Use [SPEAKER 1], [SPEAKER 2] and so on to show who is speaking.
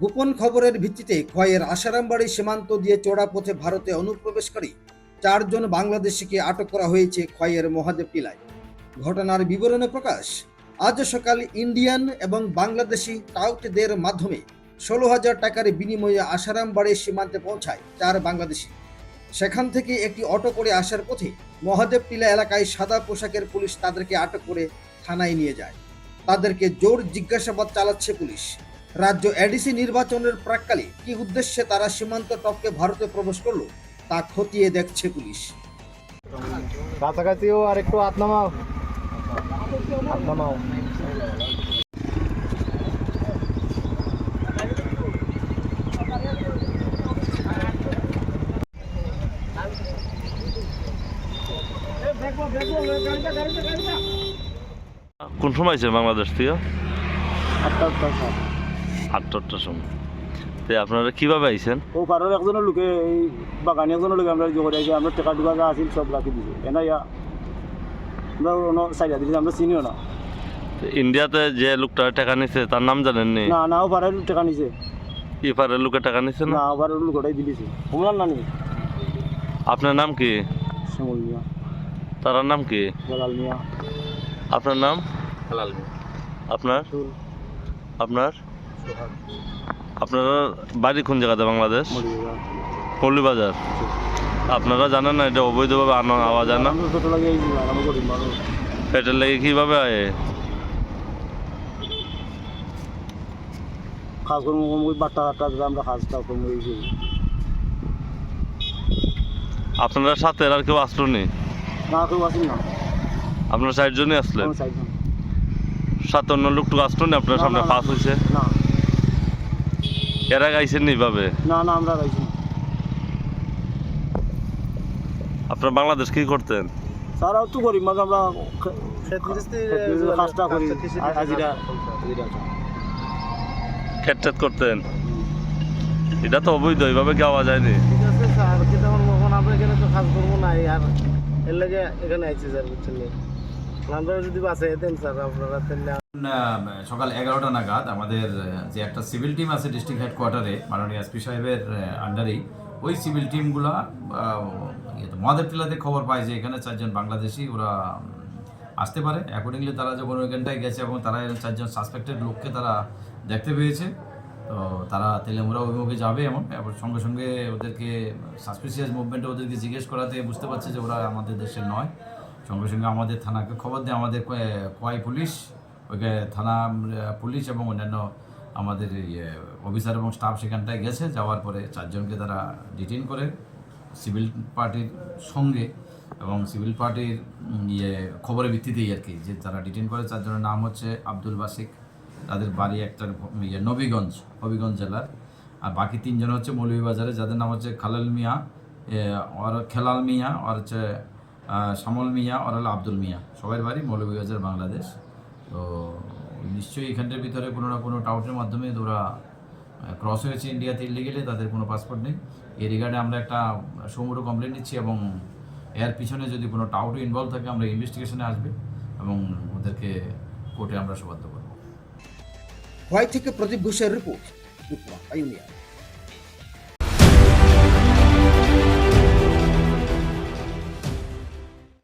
[SPEAKER 1] গোপন খবরের ভিত্তিতে খোয়াইয়ের আশারামবাড়ি সীমান্ত দিয়ে চড়া পথে ভারতে অনুপ্রবেশকারী 4 জন বাংলাদেশিকে আটক করা হয়েছে খোয়াইয়ের মহাদেব টিলায়। ঘটনার বিবরণে প্রকাশ, আজ সকালে ইন্ডিয়ান এবং বাংলাদেশি টাউটদের মাধ্যমে 16,000 টাকার বিনিময়ে আশারামবাড়ি সীমান্তে পৌঁছায় 4 বাংলাদেশি। সেখান থেকে একটি অটো করে আসার পথে মহাদেব টিলা এলাকায় সাদা পোশাকের পুলিশ তাদেরকে আটক করে থানায় নিয়ে যায়। তাদেরকে জোর জিজ্ঞাসাবাদ চালাচ্ছে পুলিশ। রাজ্য এডিসি নির্বাচনের প্রাক্কালে কি উদ্দেশ্যে তারা সীমান্ত টপকে ভারতে প্রবেশ করলো তা খতিয়ে দেখছে পুলিশ।
[SPEAKER 2] কাছাকাছিও আর একটু হাত নামাও।
[SPEAKER 3] কোন সময় আছে বাংলাদেশ থেকে? 8টার সময়। তো আপনারা কিভাবে আইছেন?
[SPEAKER 2] ও পাড়ার একজনের লোকে এই বাগানি একজনের লোকে আমরা যে করে আমরা টাকা টুকা যা আসিল সব রাখি দিছি এনা ইয়া আমরা অন্য সাইডা দিছি আমরা চিনিও না।
[SPEAKER 3] ইন্ডিয়াতে যে লোকটা টাকা নিছে তার নাম জানেননি?
[SPEAKER 2] না না ও পাড়ার টাকা নিছে।
[SPEAKER 3] ইফারের লোকে টাকা নিছে না?
[SPEAKER 2] না ও পাড়ার লোক ওটাই দিলিছে। তোমার নাম কি?
[SPEAKER 3] আপনার নাম কি?
[SPEAKER 2] শ্যামল মিয়া।
[SPEAKER 3] তার নাম কি?
[SPEAKER 2] জালাল মিয়া।
[SPEAKER 3] আপনার নাম?
[SPEAKER 2] হালাল মিয়া।
[SPEAKER 3] আপনার? আপনার?
[SPEAKER 2] সোহাগ।
[SPEAKER 3] আপনার বাড়ি কোন জায়গাতে বাংলাদেশ? মৌলভীবাজার। আপনারা জানেন না এটা অবৈধভাবে আওয়া যায় না? এটার লেগে কিভাবে আয়?
[SPEAKER 2] খাস করবো বাট্টা আমরা খাস করবো।
[SPEAKER 3] আপনারা সাথে আর কেউ আসলো নি?
[SPEAKER 2] না কেউ আসেন না।
[SPEAKER 3] আপনার 60 জনই আসলেন? সাথে অন্য লোকটুকু আসলো না আপনার সামনে পাস হয়েছে?
[SPEAKER 2] না।
[SPEAKER 3] এরা গাইছেন নি ভাবে?
[SPEAKER 2] না না আমরা গাইছি না।
[SPEAKER 3] আপনার বাংলাদেশ কি করতেন?
[SPEAKER 2] সারাও তো করি মানে আমরা কাজটা করি হাজিরা
[SPEAKER 3] খেট করতেন। এটা তো অবৈধ, এইভাবে কি আওয়া যায়নি?
[SPEAKER 2] ঠিক আছে স্যার, কিন্তু আমার আমরা এখানে তো কাজ করবো না আর এর লাগে এখানে আইছি স্যার, বুঝছেন নি? আমরা যদি বাসে যেতেন স্যার আপনারা তাহলে।
[SPEAKER 4] সকাল 11টা নাগাদ আমাদের যে একটা সিভিল টিম আছে ডিস্ট্রিক্ট হেডকোয়ার্টারে মাননীয় এসপি সাহেবের আন্ডারেই, ওই সিভিল টিমগুলা মহাদেব টিলাতে খবর পায় যে এখানে 4 জন বাংলাদেশি ওরা আসতে পারে। অ্যাকর্ডিংলি তারা যখন ওইখানটায় গেছে এবং তারা 4 জন সাসপেক্টেড লোককে তারা দেখতে পেয়েছে, তো তারা তেলেমুরা অভিমুখে যাবে এবং সঙ্গে সঙ্গে ওদেরকে সাসপিসিয়াস মুভমেন্টে ওদেরকে জিজ্ঞেস করাতে বুঝতে পারছে যে ওরা আমাদের দেশের নয়। সঙ্গে সঙ্গে আমাদের থানাকে খবর দেয়, আমাদের কোয়াই পুলিশ, ওইখানে থানা পুলিশ এবং অন্যান্য আমাদের অফিসার এবং স্টাফ সেখানটায় গেছে। যাওয়ার পরে 4 জনকে তারা ডিটেইন করে সিভিল পার্টির সঙ্গে, এবং সিভিল পার্টির খবরের ভিত্তিতেই আর কি যে তারা ডিটেইন করে। 4 জনের নাম হচ্ছে আব্দুল বাসিক, তাদের বাড়ি একটা হবিগঞ্জ জেলার, আর বাকি 3 জন হচ্ছে মৌলভীবাজারে, যাদের নাম হচ্ছে খালাল মিয়া আর খেলাল মিয়া আর হচ্ছে শ্যামল মিয়া আর হলো আব্দুল মিয়া, সবার বাড়ি মৌলভীবাজার বাংলাদেশ। তো নিশ্চয়ই এখানটার ভিতরে কোনো না কোনো টাউটের মাধ্যমে ওরা ক্রস হয়েছে ইন্ডিয়াতে ইলিগেলি, তাদের কোনো পাসপোর্ট নেই। এই রিগার্ডে আমরা একটা সমুদ্র কমপ্লেন নিচ্ছি এবং এর পিছনে যদি কোনো টাউটে ইনভলভ থাকে আমরা ইনভেস্টিগেশনে আসবে এবং ওদেরকে কোর্টে আমরা সোপর্দ করব।
[SPEAKER 1] খোয়াই থেকে প্রদীপ ঘোষের রিপোর্ট।